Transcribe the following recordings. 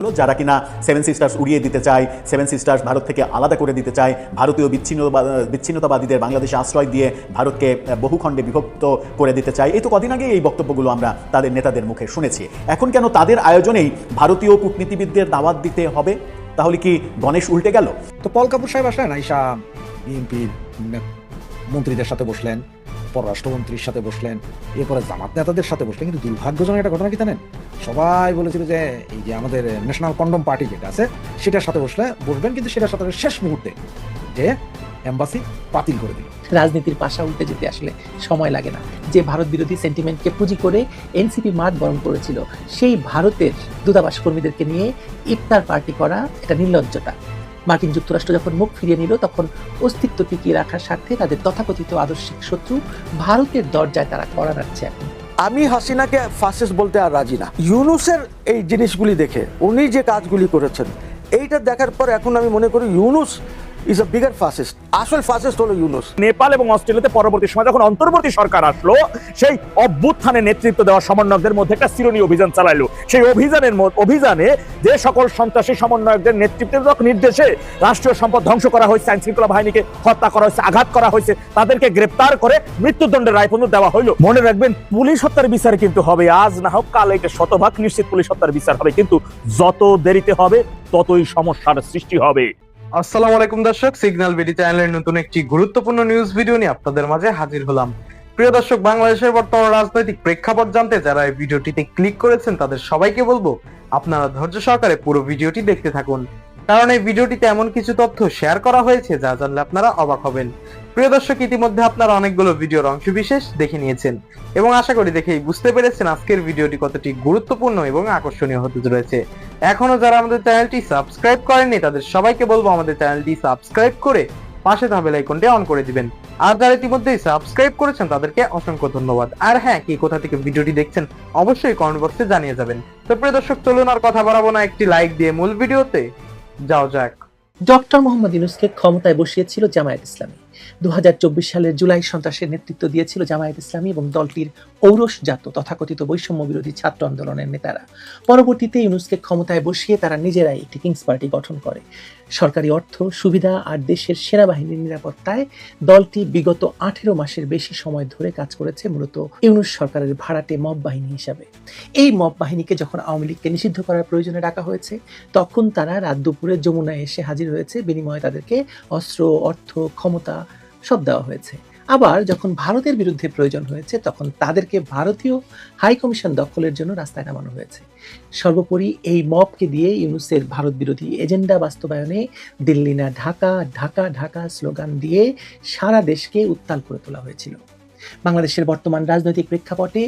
যারা কিনা seven sisters উড়িয়ে দিতে চায়, সেভেন সিস্টার্স ভারত থেকে আলাদা করে দিতে চায়, ভারতীয় বিচ্ছিন্নতাবাদীদের বাংলাদেশে আশ্রয় দিয়ে ভারতকে বহুখণ্ডে বিভক্ত করে দিতে চায়। এই তো কদিন আগে এই বক্তব্যগুলো আমরা তাদের নেতাদের মুখে শুনেছি। এখন কেন তাদের আয়োজনেই ভারতীয় কূটনীতিবিদদের দাওয়াত দিতে হবে? তাহলে কি গণেশ উল্টে গেল? তো পল কাপুর সাহেব আসলেন, আইসা বিএনপি মন্ত্রীদের সাথে বসলেন, পররাষ্ট্রমন্ত্রীর সাথে বসলেন, এরপরে জামাত নেতাদের সাথে বসলেন। কিন্তু দুর্ভাগ্যজনক একটা ঘটনা কি জানেন, সবাই বলেছিল যে এই যে আমাদের ন্যাশনাল কন্ডম পার্টি যেটা আছে সেটার সাথে বসবেন, কিন্তু সেটার সাথে শেষ মুহূর্তে যে এম্বাসি বাতিল করে দিল। রাজনীতির পাশা উল্টে যেতে আসলে সময় লাগে না। যে ভারত বিরোধী সেন্টিমেন্টকে পুঁজি করে এনসিপি মাঠ বরণ করেছিল, সেই ভারতের দূতাবাস কর্মীদেরকে নিয়ে ইফতার পার্টি করা এটা নির্লজ্জতা। মার্কিন যুক্তরাষ্ট্র যখন মুখ ফিরিয়ে নিল, তখন অস্তিত্ব টিকিয়ে রাখার স্বার্থে তাদের তথাকথিত আদর্শিক শত্রু ভারতের দরজায় তারা কড়া নাড়ছে। এখন আমি হাসিনাকে ফাসিস্ট বলতে আর রাজি না। ইউনুসের এই জিনিসগুলি দেখে, উনি যে কাজগুলি করেছেন, এইটা দেখার পর এখন আমি মনে করি Yunus is a bigger fascist. আসল ফাসিস্ট হলো ইউনুস। নেপাল এবং অস্ট্রেলিয়াতে পরবর্তী সময় যখন অন্তর্বর্তী সরকার আসলো, সেই অভ্যুত্থানে নেতৃত্ব দেওয়া সমন্বয়কদের মধ্যে একটা চিরুনি অভিযান চালাইলো। সেই অভিযানে যে সকল সন্ত্রাসী সমন্বয়কদের নেতৃত্বে নির্দেশে রাষ্ট্রীয় সম্পদ ধ্বংস করা হয়েছে, আইন শৃঙ্খলা বাহিনীকে হত্যা করা হয়েছে, আঘাত করা হয়েছে, তাদেরকে গ্রেপ্তার করে মৃত্যুদণ্ডের রায় পর্যন্ত দেওয়া হইলো। মনে রাখবেন, পুলিশ হত্যার বিচার কিন্তু হবে, আজ না হোক কাল এটা শতভাগ নিশ্চিত পুলিশ হত্যার বিচার হবে, কিন্তু যত দেরিতে হবে ততই সমস্যার সৃষ্টি হবে। আসসালামু আলাইকুম দর্শক, সিগন্যাল বিডি চ্যানেলের নতুন একটি গুরুত্বপূর্ণ নিউজ ভিডিও নিয়ে আপনাদের মাঝে হাজির হলাম। প্রিয় দর্শক, বাংলাদেশের বর্তমান রাজনৈতিক প্রেক্ষাপট জানতে যারা এই ভিডিওটিতে ক্লিক করেছেন তাদের সবাইকে বলবো আপনারা ধৈর্য সহকারে পুরো ভিডিওটি দেখতে থাকুন, কারণ এই ভিডিওটিতে এমন কিছু তথ্য শেয়ার করা হয়েছে যা জানলে আপনারা অবাক হবেন। প্রিয় দর্শক, ইতিমধ্যে আপনারা অনেকগুলো ভিডিওর অংশবিশেষ দেখে নিয়েছেন এবং আশা করি দেখেই বুঝতে পেরেছেন আজকের ভিডিওটি কতটি গুরুত্বপূর্ণ এবং আকর্ষণীয় হতে চলেছে। এখনো যারা আমাদের চ্যানেলটি সাবস্ক্রাইব করেননি তাদের সবাইকে বলবো আমাদের চ্যানেলটি সাবস্ক্রাইব করে পাশে থাকা বেল আইকনটি অন করে দিবেন। আর যারা ইতিমধ্যেই সাবস্ক্রাইব করেছেন তাদেরকে অসংখ্য ধন্যবাদ। আর হ্যাঁ, কি কোথা থেকে ভিডিওটি দেখছেন অবশ্যই কমেন্ট বক্সে জানিয়ে যাবেন। তো প্রিয় দর্শক, চলুন আর কথা বাড়াবো না, একটি লাইক দিয়ে মূল ভিডিওতে যাও যাক। ডক্টর মোহাম্মদ ইউনূসকে ক্ষমতায় বসিয়েছিল জামায়াত ইসলামী। 2024 সালের জুলাই সন্ত্রাসের নেতৃত্ব দিয়েছিল জামায়াত ইসলামী এবং দলটির ঔরসজাত তথাকথিত বৈষম্য বিরোধী ছাত্র আন্দোলনের নেতারা। পরবর্তীতে ইউনূসকে ক্ষমতায় বসিয়ে তারা নিজেরাই একটি কিংস পার্টি গঠন করে। সরকারি অর্থ, সুবিধা আর দেশের সেনাবাহিনীর নিরাপত্তায় দলটি বিগত 18 মাসের বেশি সময় ধরে কাজ করেছে, মূলত ইউনূস সরকারের ভাড়াটে মব বাহিনী হিসাবে। এই মব বাহিনীকে যখন আওয়ামী লীগকে নিষিদ্ধ করার প্রয়োজনে ডাকা হয়েছে, তখন তারা রাত দুপুরে যমুনায় এসে হাজির হয়েছে, বিনিময়ে তাদেরকে অস্ত্র, অর্থ, ক্ষমতা সব দেওয়া হয়েছে। আবার যখন ভারতের বিরুদ্ধে প্রয়োজন হয়েছে, তখন তাদেরকে ভারতীয় হাই কমিশন দখলের জন্য রাস্তায় নামানো হয়েছে। সর্বোপরি এই মবকে দিয়ে ইউনূসের ভারত বিরোধী এজেন্ডা বাস্তবায়নে দিল্লি না ঢাকা, ঢাকা ঢাকা স্লোগান দিয়ে সারা দেশকে উত্তাল করে তোলা হয়েছিল। বাংলাদেশের বর্তমান রাজনৈতিক প্রেক্ষাপটে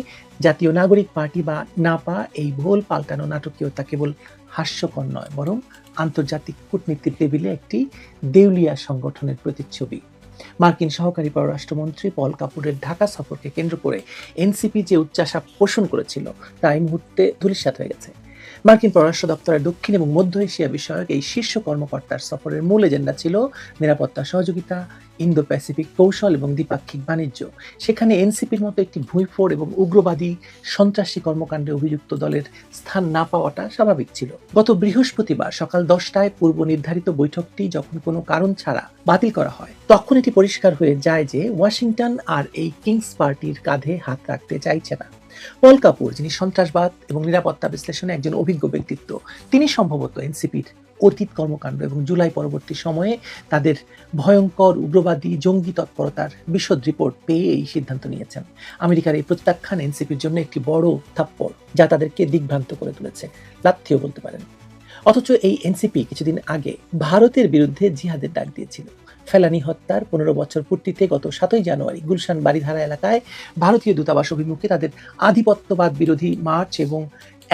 জাতীয় নাগরিক পার্টি বা নাপা এই ভোল পাল্টানো নাটকীয়তা কেবল হাস্যকর নয়, বরং আন্তর্জাতিক কূটনীতির টেবিলে একটি দেউলিয়া সংগঠনের প্রতিচ্ছবি। মার্কিন সহকারী পররাষ্ট্রমন্ত্রী পল কাপুরের ঢাকা সফরকে কেন্দ্র করে এনসিপি যে উচ্চাশা পোষণ করেছিল তা এই মুহূর্তে ধূলিসাৎ হয়ে গেছে। মার্কিন পররাষ্ট্র দপ্তরের দক্ষিণ এবং মধ্য এশিয়া বিষয়ক এই শীর্ষ কর্মকর্তার সফরের মূল এজেন্ডা ছিল নিরাপত্তা সহযোগিতা, ইন্দো প্যাসিফিক কৌশল এবং দ্বিপাক্ষিক বাণিজ্য। সেখানে এনসিপির মতো একটি ভুঁইফোড় এবং উগ্রবাদী সন্ত্রাসী কর্মকাণ্ডে অভিযুক্ত দলের স্থান না পাওয়াটা স্বাভাবিক ছিল। গত বৃহস্পতিবার সকাল 10টায় পূর্ব নির্ধারিত বৈঠকটি যখন কোনো কারণ ছাড়া বাতিল করা হয়, তখন এটি পরিষ্কার হয়ে যায় যে ওয়াশিংটন আর এই কিংস পার্টির কাঁধে হাত রাখতে চাইছে না। পল কাপুর, যিনি সন্ত্রাসবাদ এবং নিরাপত্তা বিশ্লেষণে একজন অভিজ্ঞ ব্যক্তিত্ব, তিনি সম্ভবত এনসিপির অতীত কর্মকাণ্ড এবং জুলাই পরবর্তী সময়ে তাদের ভয়ঙ্কর উগ্রবাদী জঙ্গি তৎপরতার বিশদ রিপোর্ট পেয়ে এই সিদ্ধান্ত নিয়েছেন। আমেরিকার এই প্রত্যাখ্যান এনসিপির জন্য একটি বড় থাপ্পড়, যা তাদেরকে দিগ্ভ্রান্ত করে তুলেছে, লাথিও বলতে পারেন। অথচ এই এনসিপি কিছুদিন আগে ভারতের বিরুদ্ধে জিহাদের ডাক দিয়েছিল। ফেলানি হত্যার 15 বছর পূর্তিতে গত 7ই জানুয়ারি গুলশান বাড়িধারা এলাকায় ভারতীয় দূতাবাস অভিমুখে তাদের আধিপত্যবাদ বিরোধী মার্চ এবং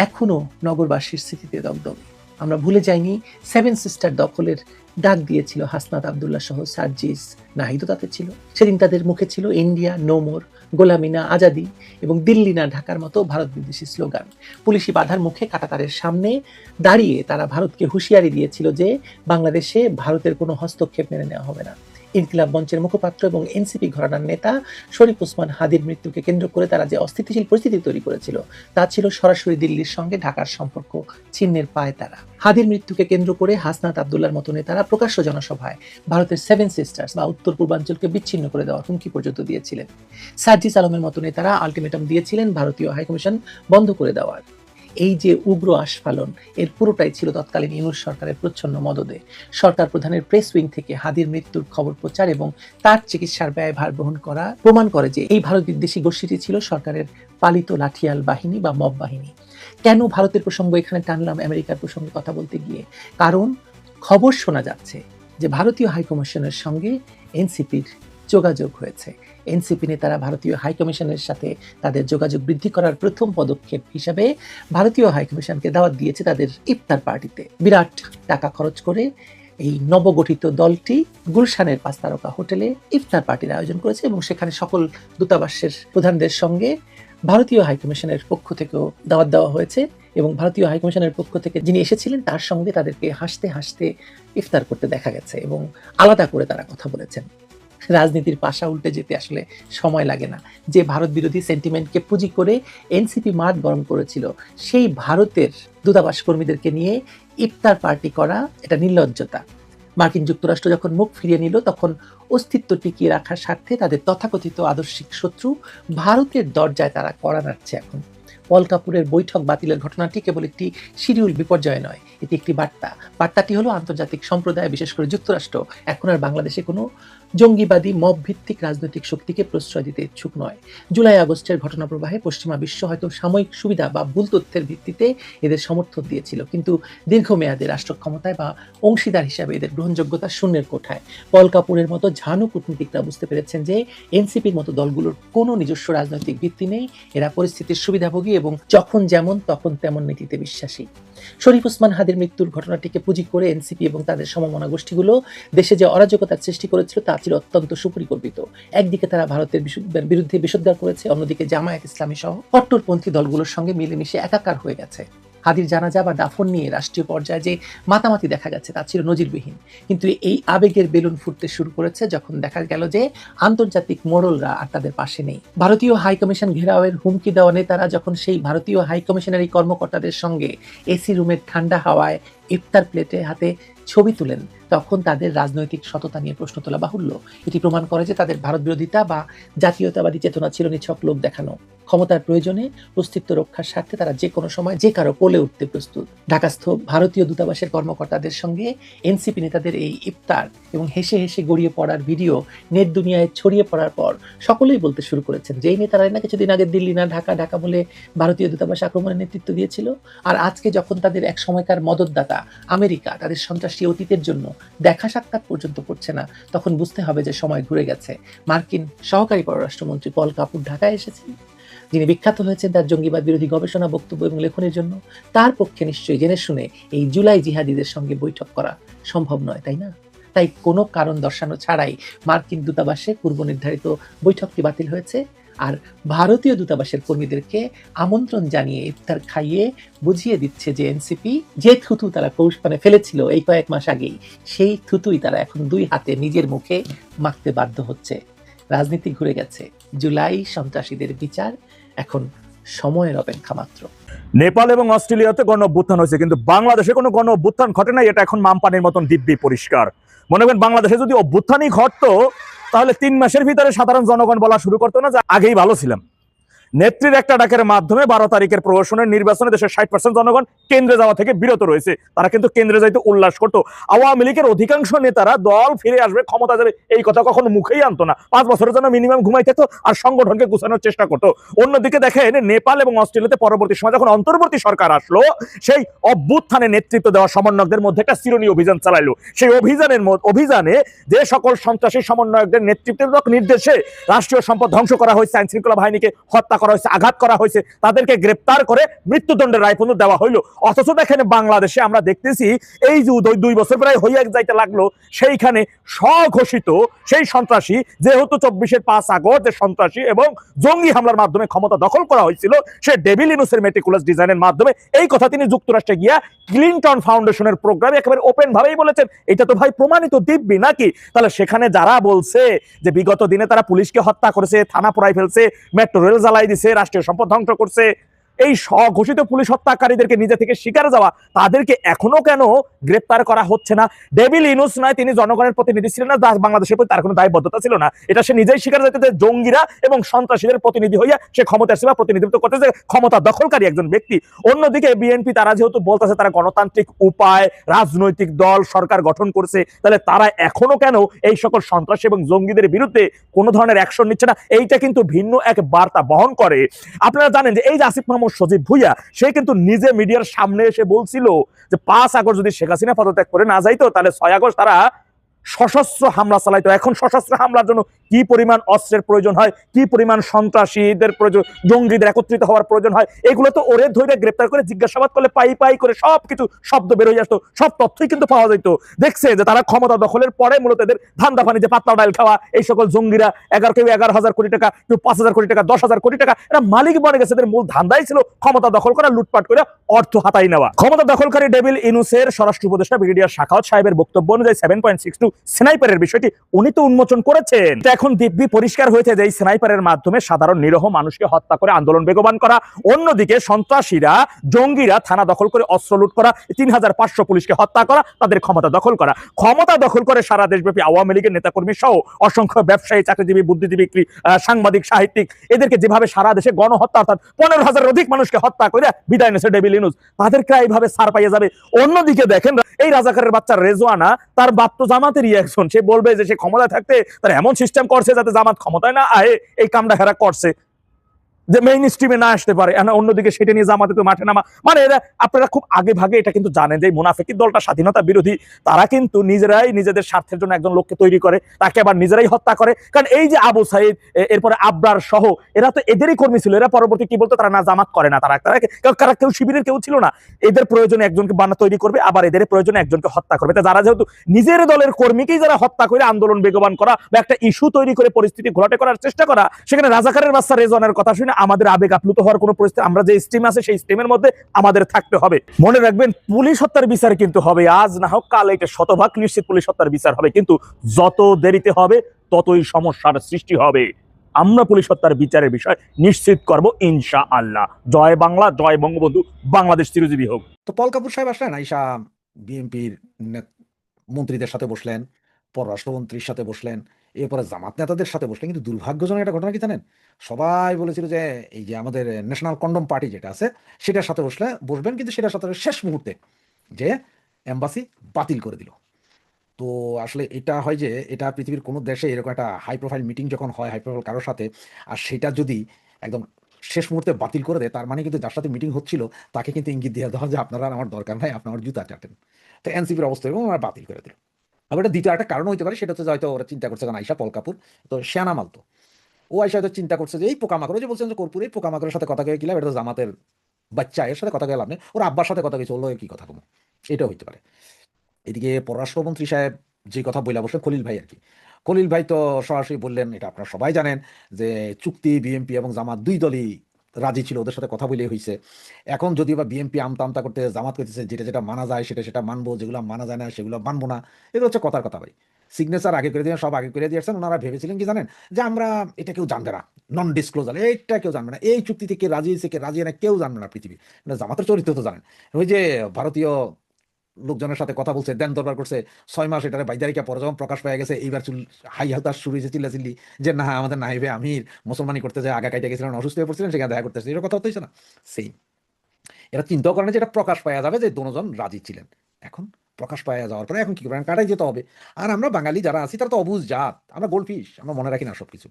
এখনও নগরবাসীর স্মৃতিতে দগদগে। আমরা ভুলে যাইনি, সেভেন সিস্টার দখলের ডাক দিয়েছিল হাসনাত আবদুল্লাহ সহ সার্জিস নাহিদও তাতে ছিল। সেদিন তাদের মুখে ছিল ইন্ডিয়া নো মোর, গোলামি না আজাদি এবং দিল্লি না ঢাকার মতো ভারত বিদ্বেষী স্লোগান। পুলিশি বাধার মুখে কাঁটাতারের সামনে দাঁড়িয়ে তারা ভারতকে হুঁশিয়ারি দিয়েছিল যে বাংলাদেশে ভারতের কোনো হস্তক্ষেপ মেনে নেওয়া হবে না। ইনকিলাব মঞ্চের মুখপাত্র এবং এনসিপি ঘরানার নেতা শরীফ ওসমান হাদির মৃত্যুকে কেন্দ্র করে তারা যে অস্থিতিশীল পরিস্থিতি তৈরি করেছিল তা ছিল সরাসরি দিল্লির সঙ্গে ঢাকার সম্পর্ক ছিন্নের পায় তারা। হাদির মৃত্যুকে কেন্দ্র করে হাসনাত আব্দুল্লাহর মতো নেতারা প্রকাশ্য জনসভায় ভারতের 7 সিস্টার্স বা উত্তর পূর্বাঞ্চলকে বিচ্ছিন্ন করে দেওয়ার হুমকি পর্যন্ত দিয়েছিলেন। সার্জিস আলমের মতো নেতারা আলটিমেটাম দিয়েছিলেন ভারতীয় হাইকমিশন বন্ধ করে দেওয়ার। এই যে উগ্র আস্ফালন, এর পুরোটাই ছিল তৎকালীন ইউনূস সরকারের প্রচ্ছন্ন মদদে। সরকার প্রধানের প্রেস উইং থেকে হাদির মৃত্যুর খবর প্রচার এবং তার চিকিৎসার ব্যয়ভার বহন করা প্রমাণ করে যে এই ভারত বিদ্বেষী গোষ্ঠীটি ছিল সরকারের পালিত লাঠিয়াল বাহিনী বা মব বাহিনী। কেন ভারতের প্রসঙ্গ এখানে টানলাম আমেরিকার প্রসঙ্গে কথা বলতে গিয়ে? কারণ খবর শোনা যাচ্ছে যে ভারতীয় হাইকমিশনের সঙ্গে এনসিপির যোগাযোগ হয়েছে। এনসিপি নেতারা ভারতীয় হাইকমিশনের সাথে তাদের যোগাযোগ বৃদ্ধি করার প্রথম পদক্ষেপ হিসাবে ভারতীয় হাইকমিশনকে দাওয়াত দিয়েছে তাদের ইফতার পার্টিতে। বিরাট টাকা খরচ করে এই নবগঠিত দলটি গুলশানের 5 তারকা হোটেলে ইফতার পার্টির আয়োজন করেছে এবং সেখানে সকল দূতাবাসের প্রধানদের সঙ্গে ভারতীয় হাইকমিশনের পক্ষ থেকেও দাওয়াত দেওয়া হয়েছে এবং ভারতীয় হাইকমিশনের পক্ষ থেকে যিনি এসেছিলেন তার সঙ্গে তাদেরকে হাসতে হাসতে ইফতার করতে দেখা গেছে এবং আলাদা করে তারা কথা বলেছেন। রাজনীতির পাশা উল্টে যেতে আসলে সময় লাগে না। যে ভারত বিরোধী সেন্টিমেন্টকে পুঁজি করে এনসিপি মাঠ গরম করেছিল, সেই ভারতের দূতাবাস কর্মীদেরকে নিয়ে ইফতার পার্টি করা এটা নির্লজ্জতা। মার্কিন যুক্তরাষ্ট্র যখন মুখ ফিরিয়ে নিল তখন অস্তিত্ব টিকিয়ে রাখার স্বার্থে তাদের তথাকথিত আদর্শিক শত্রু ভারতের দরজায় তারা কড়া নাড়ছে। এখন পল কাপুরের বৈঠক বাতিলের ঘটনাটি কেবল একটি শিডিউল বিপর্যয় নয়, এটি একটি বার্তা। বার্তাটি হলো আন্তর্জাতিক সম্প্রদায়, বিশেষ করে যুক্তরাষ্ট্র, এখন আর বাংলাদেশে কোনো জঙ্গিবাদী মব ভিত্তিক রাজনৈতিক শক্তিকে প্রশ্রয় দিতে ইচ্ছুক নয়। জুলাই আগস্টের ঘটনা প্রবাহে পশ্চিমা বিশ্ব হয়তো সাময়িক সুবিধা বা ভুল তথ্যের ভিত্তিতে এদের সমর্থন দিয়েছিল, কিন্তু দীর্ঘমেয়াদে রাষ্ট্র ক্ষমতায় বা অংশীদার হিসাবে এদের গ্রহণযোগ্যতা শূন্যের কোঠায়। পল কাপুরের মতো ঝানু কূটনীতিকরা বুঝতে পেরেছেন যে এনসিপির মতো দলগুলোর কোনো নিজস্ব রাজনৈতিক ভিত্তি নেই, এরা পরিস্থিতির সুবিধাভোগী এবং যখন যেমন তখন তেমন নীতিতে বিশ্বাসী। শরীফ ওসমান হাদির মৃত্যুর ঘটনাটিকে পুঁজি করে এনসিপি এবং তাদের সমমনা গোষ্ঠীগুলো দেশে যে অরাজকতার সৃষ্টি করেছিল তা ছিল অত্যন্ত সুপরিকল্পিত। একদিকে তারা ভারতের বিরুদ্ধে বিষোদ্গার করেছে, অন্যদিকে জামায়াত ইসলামী সহ কট্টরপন্থী দলগুলোর সঙ্গে মিলেমিশে একাকার হয়ে গেছে। হাদির জানাজা বা দাফন নিয়ে রাষ্ট্রীয় পর্যায়ে যে মাতামাতি দেখা গেছে তা ছিল নজিরবিহীন, কিন্তু এই আবেগের বেলুন ফুটতে শুরু করেছে যখন দেখা গেল যে আন্তর্জাতিক মোড়লরা আর তাদের পাশে নেই। ভারতীয় হাইকমিশন ঘেরাওয়ের হুমকি দেওয়া নেতারা যখন সেই ভারতীয় হাইকমিশনারি কর্মকর্তাদের সঙ্গে এসি রুমের ঠান্ডা হাওয়ায় ইফতার প্লেটে হাতে ছবি তুলেন, তখন তাদের রাজনৈতিক সততা নিয়ে প্রশ্ন তোলা বাহুল্য। এটি প্রমাণ করে যে তাদের ভারত বিরোধিতা বা জাতীয়তাবাদী চেতনা ছিল নিছক লোক দেখানো। ক্ষমতার প্রয়োজনে অস্তিত্ব রক্ষার স্বার্থে তারা যে কোনো সময় যে কারো কোলে উঠতে প্রস্তুত। ঢাকাস্থ ভারতীয় দূতাবাসের কর্মকর্তাদের সঙ্গে এনসিপি নেতাদের এই ইফতার এবং হেসে হেসে গড়িয়ে পড়ার ভিডিও নেট দুনিয়ায় ছড়িয়ে পড়ার পর সকলেই বলতে শুরু করেছেন যে এই নেতারা না কিছুদিন আগে দিল্লি না ঢাকা ঢাকা বলে ভারতীয় দূতাবাস আক্রমণের নেতৃত্ব দিয়েছিল, আর আজকে যখন তাদের এক সময়কার মদতদাতা আমেরিকা তাদের সন্ত্রাসী অতীতের জন্য দেখা সাক্ষাৎ পর্যন্ত করছে না, তখন বুঝতে হবে যে সময় ঘুরে গেছে। মার্কিন সহকারী পররাষ্ট্রমন্ত্রী পল কাপুর ঢাকায় এসেছেন, যিনি বিখ্যাত হয়েছেন তার জঙ্গিবাদ বিরোধী গবেষণা, বক্তব্য এবং লেখনের জন্য। তার পক্ষে নিশ্চয়ই জেনে শুনে এই জুলাই জিহাদিদের সঙ্গে বৈঠক করা সম্ভব নয়, তাই না? তাই কোনো কারণ দর্শানো ছাড়াই মার্কিন দূতাবাসে পূর্ব নির্ধারিত বৈঠকটি বাতিল হয়েছে, আর ভারতীয় দূতাবাসের কর্মীদেরকে আমন্ত্রণ জানিয়ে ইফতার খাইয়ে বুঝিয়ে দিচ্ছে যে এনসিপি যে থুতু তারা ফেলেছিল এই কয়েক মাস আগেই, সেই থুতুই তারা এখন 2 হাতে নিজের মুখে মাখতে বাধ্য হচ্ছে। রাজনীতি ঘুরে গেছে, জুলাই সন্ত্রাসীদের বিচার এখন সময়ের অপেক্ষা মাত্র। নেপাল এবং অস্ট্রেলিয়াতে গণ অভ্যুত্থান হয়েছে, কিন্তু বাংলাদেশে কোনো গণ অভ্যুত্থান ঘটে নাই, এটা এখন মামপানির মতন দিব্যি পরিষ্কার। মনে করেন বাংলাদেশে যদি অভ্যুত্থানই ঘটতো তাহলে 3 মাসের ভিতরে সাধারণ জনগণ বলা শুরু করতো না যে আগেই ভালো ছিলাম। নেত্রীর একটা ডাকের মাধ্যমে 12 তারিখের প্রহসনের নির্বাচনে দেশের 60% জনগণ কেন্দ্রে যাওয়া থেকে বিরত রয়েছে। তারা কিন্তু কেন্দ্রে যাইতে উল্লাস করতো। আওয়ামী লীগের অধিকাংশ নেতারা দল ফিরে আসবে, ক্ষমতা যাবে, এই কথা কখনো মুখেই আনতো না। 5 বছরের জন্য মিনিমাম ঘুমাই থাকতো আর সংগঠনকে গুছানোর চেষ্টা করতো। অন্যদিকে দেখেন নেপাল এবং অস্ট্রেলিয়াতে পরবর্তী সময় যখন অন্তর্বর্তী সরকার আসলো, সেই অভ্যুত্থানে নেতৃত্ব দেওয়া সমন্বয়কদের মধ্যে একটা চিরুনি অভিযান চালাইলো। সেই অভিযানে যে সকল সন্ত্রাসী সমন্বয়কদের নেতৃত্বের নির্দেশে রাষ্ট্রীয় সম্পদ ধ্বংস করা হয়েছে, আইন শৃঙ্খলা বাহিনীকে হত্যা করা হয়েছে, আঘাত করা হয়েছে, তাদেরকে গ্রেপ্তার করে মৃত্যুদণ্ডের রায় পর্যন্ত দেওয়া হইলো। অথচ দেখেন বাংলাদেশে আমরা দেখতেছি এই যে 2 বছর প্রায় হইয়া যাইতে লাগলো, সেইখানে স্বঘোষিত সেই সন্ত্রাসী, যেহেতু 24-এর 5 আগস্ট যে সন্ত্রাসী এবং জঙ্গি হামলার মাধ্যমে ক্ষমতা দখল করা হয়েছিল, সে ডেভিল ইনুসের মেটিকুলাস ডিজাইনের মাধ্যমে, এই কথা তিনি যুক্তরাষ্ট্রে গিয়া ক্লিনটন ফাউন্ডেশনের প্রোগ্রামে একেবারে ওপেন ভাবেই বলেছেন। এটা তো ভাই প্রমাণিত দিব্যি নাকি? তাহলে সেখানে যারা বলছে যে বিগত দিনে তারা পুলিশকে হত্যা করেছে, থানা পোড়াই ফেলছে, মেট্রো রেল জ্বালাই দিছে, রাষ্ট্রীয় সম্পদ ধ্বংস করছে, এই স্বঘোষিত পুলিশ হত্যাকারীদেরকে নিজে থেকে স্বীকার যাওয়া, তাদেরকে এখনো কেন গ্রেপ্তার করা হচ্ছে না? ডেভিল ইনুস নয়, তিনি জনগণের প্রতিনিধি ছিলেন না, বাংলাদেশের প্রতি তার কোনো দায়বদ্ধতা ছিল না, এটা সে নিজেই স্বীকার যাইতে যে জঙ্গিরা এবং সন্ত্রাসীদের প্রতিনিধি হইয়া সে ক্ষমতার সেবা প্রতিনিধিত্ব করতেছে, ক্ষমতা দখলকারী একজন ব্যক্তি। অন্যদিকে বিএনপি তারা যেহেতু বলতেছে তারা গণতান্ত্রিক উপায় রাজনৈতিক দল সরকার গঠন করছে, তাহলে তারা এখনো কেন এই সকল সন্ত্রাসী এবং জঙ্গিদের বিরুদ্ধে কোনো ধরনের অ্যাকশন নিচ্ছে না? এইটা কিন্তু ভিন্ন এক বার্তা বহন করে। আপনারা জানেন যে এই যে আসিফ মাহমুদ সজীব ভুইয়া, সে কিন্তু নিজে মিডিয়ার সামনে এসে বলছিল যে 5 আগস্ট যদি শেখ হাসিনা পদত্যাগ করে না যাইতো, তাহলে 6 আগস্ট তারা সশস্ত্র হামলা চালাইতো। এখন সশস্ত্র হামলার জন্য কি পরিমাণ অস্ত্রের প্রয়োজন হয়, কি পরিমাণ সন্ত্রাসীদের প্রয়োজন, জঙ্গিদের একত্রিত হওয়ার প্রয়োজন হয়, এগুলো তো ওরে ধরে গ্রেপ্তার করে জিজ্ঞাসাবাদ করলে পাই পাই করে সবকিছু শব্দ বের হয়ে আসতো, সব তথ্যই কিন্তু পাওয়া যেত। দেখছে যে তারা ক্ষমতা দখলের পরে মূলত এদের ধান্দা ফানি, যে পাতলা ডাল খাওয়া, এই সকল জঙ্গিরা কেউ 11,000 কোটি টাকা, কেউ 5,000 কোটি টাকা, 10,000 কোটি টাকা, এরা মালিক বনে গেছে। এদের মূল ধান্দাই ছিল ক্ষমতা দখল করা, লুটপাট করে অর্থ হাতাই নেওয়া। ক্ষমতা দখলকারী ডেভিল ইনুসের স্বরাষ্ট্র উপদেষ্টা ব্রিগেডিয়ার সাখাওয়াত সাহেবের বক্তব্য অনুযায়ী 7.62 স্নাইপারের বিষয়টি উনি তো উন্মোচন করেছেন। এখন দিব্যি পরিষ্কার হয়েছে যে এই স্নাইপারের মাধ্যমে সাধারণ নিরহ মানুষকে হত্যা করে আন্দোলন বেগবান করা, অন্যদিকে সন্ত্রাসীরা জঙ্গিরা থানা দখল করে অস্ত্র লুট করা, 3,500 পুলিশকে হত্যা করা, তাদের ক্ষমতা দখল করা। ক্ষমতা দখল করে সারা দেশব্যাপী আওয়ামী লীগের নেতাকর্মী সহ অসংখ্য ব্যবসায়ী, চাকরিজীবী, বুদ্ধিজীবী, সাংবাদিক, সাহিত্যিক, এদেরকে যেভাবে সারা দেশে গণহত্যা অর্থাৎ 15,000-এর অধিক মানুষকে হত্যা করে বিদায় নিয়েছে ডেভিল ইনুস, তাদেরকে এইভাবে ছাড় পাইয়ে যাবে। অন্যদিকে দেখেন এই রাজাকারের বাচ্চা রেজওয়ানা, তার বাপ তো জামাতেরই একজন, সে বলবে যে সে ক্ষমতায় থাকতে তার এমন সিস্টেম করছে যাতে জামাত ক্ষমতায় না আয়, এই কামটা হেরা করছে যে মেইন স্ট্রিমে না আসতে পারে। অন্যদিকে সেটা নিয়ে জামাতে তো মাঠে নামা, মানে এরা আপনারা খুব আগে ভাগে এটা কিন্তু জানেন যে মুনাফিকি দলটা স্বাধীনতা বিরোধী, তারা কিন্তু নিজেরাই নিজেদের স্বার্থের জন্য একজন লোককে তৈরি করে, তাকে আবার নিজেরাই হত্যা করে। কারণ এই যে আবু সাইদ, এরপরে আবরার সহ, এরা তো এদেরই কর্মী ছিল। এরা পরবর্তী কি বলতো, তারা না জামাত করে না, তারা কেউ শিবিরের কেউ ছিল না। এদের প্রয়োজনে একজনকে বানা তৈরি করবে, আবার এদের প্রয়োজনে একজনকে হত্যা করবে। তা যারা যেহেতু নিজের দলের কর্মীকেই যারা হত্যা করে আন্দোলন বেগবান করা বা একটা ইস্যু তৈরি করে পরিস্থিতি ঘোলাটে করার চেষ্টা করা, সেখানে রাজাকারের বাচ্চা রেজওয়ানের কথা শুনে আমাদের আবেগ আপ্লুত হওয়ার কোনো পরিস্থিতি, আমরা যে স্ট্রিম আছে সেই স্ট্রিমের মধ্যে আমাদের থাকতে হবে। মনে রাখবেন, পুলিশ হত্যার বিচার কিন্তু হবে, আজ না হোক কাল এটা শতভাগ নিশ্চিত পুলিশ হত্যার বিচার হবে, কিন্তু যত দেরিতে হবে ততই সমস্যার সৃষ্টি হবে। আমরা পুলিশ হত্যার বিচারের বিষয় নিশ্চিত করব ইনশাআল্লাহ। জয় বাংলা, জয় বঙ্গবন্ধু, বাংলাদেশ চিরজীবী হোক। তো পল কাপুর সাহেব আসলেন, আইসা বিএনপির মন্ত্রীদের সাথে বসলেন, পররাষ্ট্রমন্ত্রীর সাথে বসলেন, এরপরে জামাত নেতাদের সাথে বসলেন। কিন্তু দুর্ভাগ্যজনক একটা ঘটনা কি জানেন, সবাই বলেছিল যে এই যে আমাদের ন্যাশনাল কন্ডম পার্টি যেটা আছে সেটার সাথে বসবেন, কিন্তু সেটার সাথে শেষ মুহূর্তে যে এম্বাসি বাতিল করে দিল। তো আসলে এটা হয় যে এটা পৃথিবীর কোনো দেশে এরকম একটা হাই প্রোফাইল মিটিং যখন হয় হাই প্রোফাইল কারোর সাথে, আর সেটা যদি একদম শেষ মুহূর্তে বাতিল করে দেয়, তার মানে কিন্তু যার সাথে মিটিং হচ্ছিল তাকে কিন্তু ইঙ্গিত দিয়ে দেওয়া যে আপনারা আর আমার দরকার নাই, আপনার জুতা চাটেন। তো এনসিপির অবস্থা এবং আমরা বাতিল করে দিল। আবার এটা দ্বিতীয় একটা কারণ হইতে পারে, সেটা হচ্ছে হয়তো ওরা চিন্তা করছে, কারণ আইসা পল কাপুর তো শ্যানা মালতো, ও আইসা হয়তো চিন্তা করছে যে এই পোকামাকড়, যে বলছেন যে কর্পূর, এই পোকামাকড়ের সাথে কথা কয়ে গেলাম, এটা তো জামাতের বাচ্চা, এর সাথে কথা গেলাম না, ওর আব্বার সাথে কথা গেছে, ওর কি কথা কমো, এটাও হইতে পারে। এদিকে পররাষ্ট্রমন্ত্রী সাহেব যে কথা বইলা বসে, খলিল ভাই আর কি, খলিল ভাই তো সরাসরি বললেন, এটা আপনারা সবাই জানেন যে চুক্তি বিএনপি এবং জামাত দুই দলই রাজি ছিল, ওদের সাথে কথা বলে হয়েছে। এখন যদি বা বিএনপি আমতা আমতা করতে জামাত করতেছে, যেটা যেটা মানা যায় সেটা মানবো, যেগুলো মানা যায় না সেগুলো মানবো না, এগুলো হচ্ছে কথার কথা ভাই। সিগনেচার আগে করে দিয়ে সব আগে করে দিয়েছেন। ওনারা ভেবেছিলেন কি জানেন, যে আমরা এটা কেউ জানবে না, নন ডিসক্লোজার, এইটা কেউ জানবে না, এই চুক্তিতে কে রাজি হয়েছে কে রাজি না কেউ জানবে না পৃথিবী। জামাতের চরিত্র তো জানেন, ওই যে ভারতীয় লোকজনের সাথে কথা বলছে, দেন দরবার করছে 6 মাস, এটারে বাইদারিকা পরে যখন প্রকাশ পাওয়া গেছে, এইবার হাই হাতাশ শুরু হয়েছে চিল্লাচিল্লি, যে না আমাদের নাইবে আমির মুসলমানি করতে যায়, আগা কাইটে গেছিলেন, অসুস্থ হয়ে পড়ছিলেন, সেখানে দেখা করতেছে, এর কথা হতেছে না। সেই এরা চিন্তাও করেন যে এটা প্রকাশ পাওয়া যাবে যে দুজন রাজি ছিলেন। এখন প্রকাশ পাওয়া যাওয়ার পরে এখন কি করবেন, কাটাই যেতে হবে। আর আমরা বাঙালি যারা আছি তারা তো অবুঝ জাত, আমরা গোলফিশ, আমরা মনে রাখি না সবকিছু।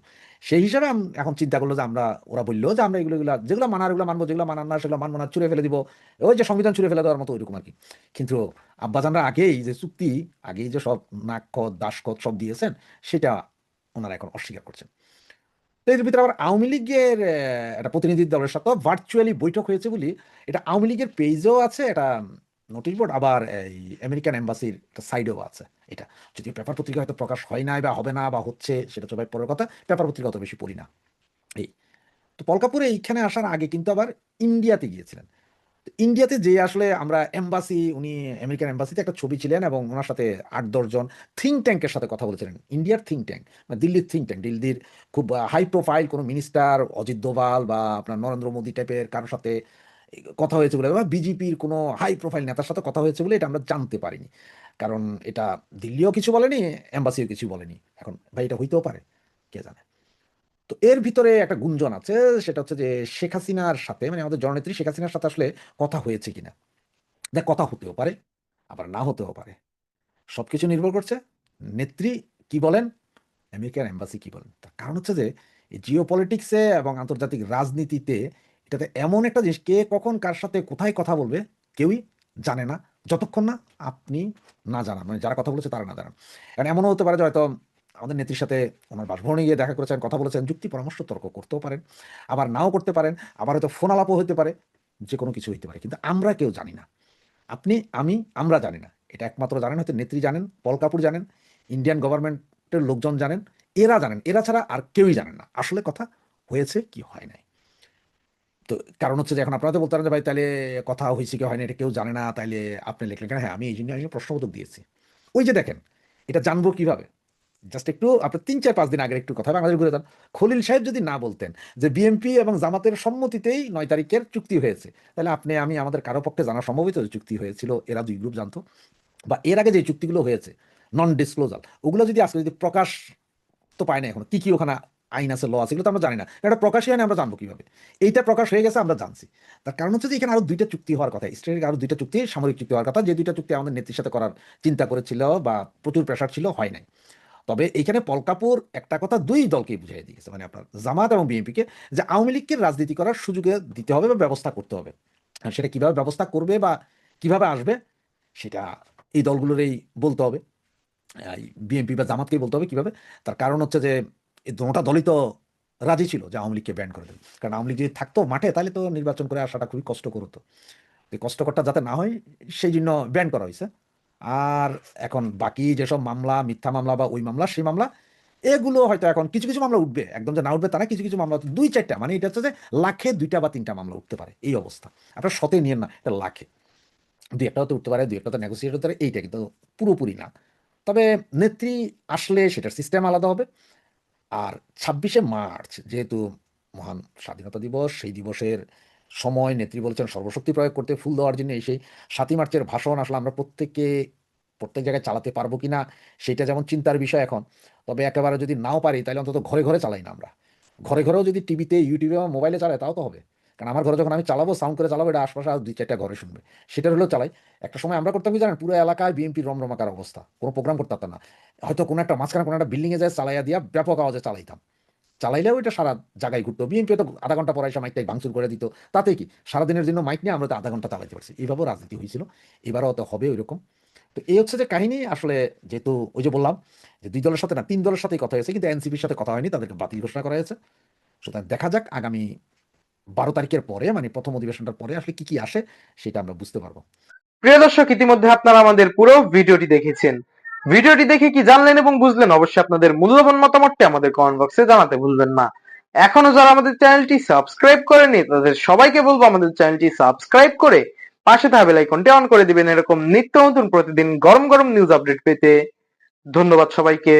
সেই হিসাবে এখন চিন্তা করলো যে আমরা, ওরা বললো যে আমরা যেগুলো মানার এগুলো মানবো, যেগুলো মানার না সেগুলো মানবো না, ছুড়ে ফেলে দিব, ওই যে সংবিধান ছুড়ে ফেলে দেওয়ার মতো ওইরকম আর কি। কিন্তু আব্বাজানরা আগেই যে চুক্তি, আগেই যে সব নাকখত দাসকত সব দিয়েছেন, সেটা ওনারা এখন অস্বীকার করছেন। তো এর ভিতরে আবার আওয়ামী লীগের একটা প্রতিনিধি দলের সাথে ভার্চুয়ালি বৈঠক হয়েছে বলি, এটা আওয়ামী লীগের পেজও আছে, এটা নোটিশ বোর্ড, আবার এই আমেরিকান এম্বাসির সাইডেও আছে। এটা যদি পেপার পত্রিকা হয়তো প্রকাশ হয় নাই বা হবে না বা হচ্ছে, সেটা তো ভাই পরের কথা, পেপার পত্রিকা অত বেশি পড়ি না। এই তো পল কাপুর এইখানে আসার আগে কিন্তু আবার ইন্ডিয়াতে গিয়েছিলেন। তো ইন্ডিয়াতে যে আসলে আমরা এম্বাসি, উনি আমেরিকান এম্বাসিতে একটা ছবি ছিলেন এবং ওনার সাথে 8-10 জন থিঙ্ক ট্যাঙ্কের সাথে কথা বলেছিলেন। ইন্ডিয়ার থিঙ্ক ট্যাঙ্ক, মানে দিল্লির থিঙ্ক ট্যাঙ্ক, দিল্লির খুব হাই প্রোফাইল কোনো মিনিস্টার, অজিত দোভাল বা আপনার নরেন্দ্র মোদী টাইপের কারোর সাথে কথা হয়েছে বলে, বা বিজেপির কোনো হাই প্রোফাইল নেতার সাথে কথা হয়েছে বলে এটা আমরা জানতে পারিনি। কারণ এটা দিল্লিও কিছু বলেনি, এম্বাসিও কিছু বলেনি। এখন ভাই এটা হইতেও পারে, কে জানে। তো এর ভিতরে একটা গুঞ্জন আছে, সেটা হচ্ছে যে শেখ হাসিনার সাথে, মানে আমাদের জননেত্রী শেখ হাসিনার সাথে আসলে কথা হয়েছে কিনা। দেখ, কথা হতেও পারে, আবার না হতেও পারে। সবকিছু নির্ভর করছে নেত্রী কি বলেন, আমেরিকান এম্বাসি কি বলেন। তার কারণ হচ্ছে যে জিও পলিটিক্সে এবং আন্তর্জাতিক রাজনীতিতে এটাতে এমন একটা জিনিস, কে কখন কার সাথে কোথায় কথা বলবে কেউই জানে না, যতক্ষণ না আপনি না জানান, মানে যারা কথা বলেছে তারা না জানান। কারণ এমনও হতে পারে যে হয়তো আমাদের নেত্রীর সাথে ওনার বাসভবনে গিয়ে দেখা করেছেন, কথা বলেছেন, যুক্তি পরামর্শ তর্ক করতেও পারেন, আবার নাও করতে পারেন, আবার হয়তো ফোন আলাপও হতে পারে, যে কোনো কিছু হইতে পারে, কিন্তু আমরা কেউ জানি না। আপনি, আমি, আমরা জানি না। এটা একমাত্র জানেন হয়তো নেত্রী জানেন, পল কাপুর জানেন, ইন্ডিয়ান গভর্নমেন্টের লোকজন জানেন, এরা জানেন, এরা ছাড়া আর কেউই জানেন না আসলে কথা হয়েছে কি হয় নাই। তো কারণ হচ্ছে যে এখন আপনারা তো বলতে পারেন যে ভাই তাহলে কথা হয়েছে কি হয় না এটা কেউ জানে না, তাইলে আপনি লিখলেন কেন? হ্যাঁ, আমি এই জন্য প্রশ্নবোধক দিয়েছি। ওই যে দেখেন, এটা জানবো কিভাবে? জাস্ট একটু আপনি 3-4-5 দিন আগের একটু কথা বাংলাদেশ ঘুরে যান। খলিল সাহেব যদি না বলতেন যে বিএনপি এবং জামাতের সম্মতিতেই 9 তারিখের চুক্তি হয়েছে, তাহলে আপনি আমি আমাদের কারো পক্ষে জানা সম্ভব হতো যে চুক্তি হয়েছিল, এরা দুই গ্রুপ জানতো। বা এর আগে যে চুক্তিগুলো হয়েছে নন ডিসক্লোজাল, ওগুলো যদি আজকে যদি প্রকাশ তো পায় না, এখন কি কি ওখানে আইন আছে, ল আছে, এগুলো তো আমরা জানি না। এটা প্রকাশই হয় না, আমরা জানবো কিভাবে? এইটা প্রকাশ হয়ে গেছে, আমরা জানছি। তার কারণ হচ্ছে যে এখানে আরো 2টা চুক্তি হওয়ার কথা, স্টেটের আরো 2টা চুক্তি, সামরিক চুক্তি হওয়ার কথা, যে 2টা চুক্তি আমাদের নেত্রীর সাথে করার চিন্তা করেছিল বা প্রচুর প্রেশার ছিল, হয় নাই। তবে এখানে পল কাপুর একটা কথা দুই দলকেই বুঝিয়ে দিয়েছে, মানে আপনার জামাত এবং বিএনপিকে, যে আওয়ামী লীগকে রাজনীতি করার সুযোগে দিতে হবে বা ব্যবস্থা করতে হবে। আর সেটা কিভাবে ব্যবস্থা করবে বা কিভাবে আসবে, সেটা এই দলগুলোরই বলতে হবে, বিএনপি বা জামাতকেই বলতে হবে কিভাবে। তার কারণ হচ্ছে যে এই দুটা দলই তো রাজি ছিল যে আওয়ামী লীগকে ব্যান করে দেবে। কারণ আওয়ামী লীগ যদি থাকতো মাঠে, তাহলে তো নির্বাচন করে আসাটা খুবই কষ্টকর হতো। এই কষ্টকরটা যাতে না হয় সেই জন্য ব্যান করা হয়েছে। আর এখন বাকি যেসব মামলা, মিথ্যা মামলা বা ওই মামলা সেই মামলা, এগুলো হয়তো এখন কিছু কিছু মামলা উঠবে, একদম যে না উঠবে তা না, কিছু কিছু মামলা 2-4টা, মানে এটা হচ্ছে যে লাখে 2টা বা 3টা মামলা উঠতে পারে, এই অবস্থা। আপনার শতে নিয়েন না, এটা লাখে 2-একটা তো উঠতে পারে, 2-একটা তো নেগোসিয়েট হতে পারে, এইটা কিন্তু পুরোপুরি না। তবে নেত্রী আসলে সেটার সিস্টেম আলাদা হবে। আর 26শে মার্চ যেহেতু মহান স্বাধীনতা দিবস, সেই দিবসের সময় নেত্রী বলেছেন সর্বশক্তি প্রয়োগ করতে, ফুল দেওয়ার জন্য। সেই 7ই মার্চের ভাষণ আসলে আমরা প্রত্যেক জায়গায় চালাতে পারবো কিনা সেটা যেমন চিন্তার বিষয় এখন। তবে একেবারে যদি নাও পারি, তাহলে অন্তত ঘরে ঘরে চালাই না আমরা। ঘরে ঘরেও যদি টিভিতে, ইউটিউবে বা মোবাইলে চালাই, তাও তো হবে। কারণ আমার ঘরে যখন আমি চালাবো, সাউন্ড করে চালাবো, এটা আশপাশে আর 2-4টা ঘরে শুনবে, সেটার হলেও চালাই। একটা সময় আমরা করতাম কি জানেন, পুরো এলাকায় বিএনপির রমরমাকার অবস্থা, কোনো প্রোগ্রাম করতে পারতাম না। হয়তো কোনো একটা মাঝখানে কোনো একটা বিল্ডিংয়ে যায় চালাইয়া দিয়া ব্যাপক আওয়াজে চালাইতাম, চালাইলেও এটা সারা জায়গায় ঘুরতো। বিএনপি তো আধা ঘন্টা পরে এসে মাইকটাই ভাঙচুর করে দিত, তাতে কি সারাদিনের জন্য মাইক নিয়ে আমরা তো আধা ঘন্টা চালাইতে পারছি। এইভাবেও রাজনীতি হয়েছিল, এবারও তো হবে ওইরকম। তো এই হচ্ছে যে কাহিনী আসলে। যেহেতু ওই যে বললাম যে 2 দলের সাথে না 3 দলের সাথেই কথা হয়েছে, কিন্তু এনসিপির সাথে কথা হয়নি, তাদেরকে বাতিল ঘোষণা করা হয়েছে। সুতরাং দেখা যাক আগামী 12 তারিখের পরে, মানে প্রথম অধিবেশনটার পরে আসলে কি কি আসে, সেটা আমরা বুঝতে পারবো। প্রিয় দর্শক, ইতিমধ্যে আপনারা আমাদের পুরো ভিডিওটি দেখেছেন। ভিডিওটি দেখে কি জানলেন এবং বুঝলেন, অবশ্যই আপনাদের মূল্যবান মতামতটি আমাদের কমেন্ট বক্সে জানাতে ভুলবেন না। এখনো যারা আমাদের চ্যানেলটি সাবস্ক্রাইব করেনি, তাদের সবাইকে বলবো আমাদের চ্যানেলটি সাবস্ক্রাইব করে পাশে থাকা বেল আইকনটি অন করে দিবেন, এরকম নিত্য নতুন প্রতিদিন গরম গরম নিউজ আপডেট পেতে। ধন্যবাদ সবাইকে।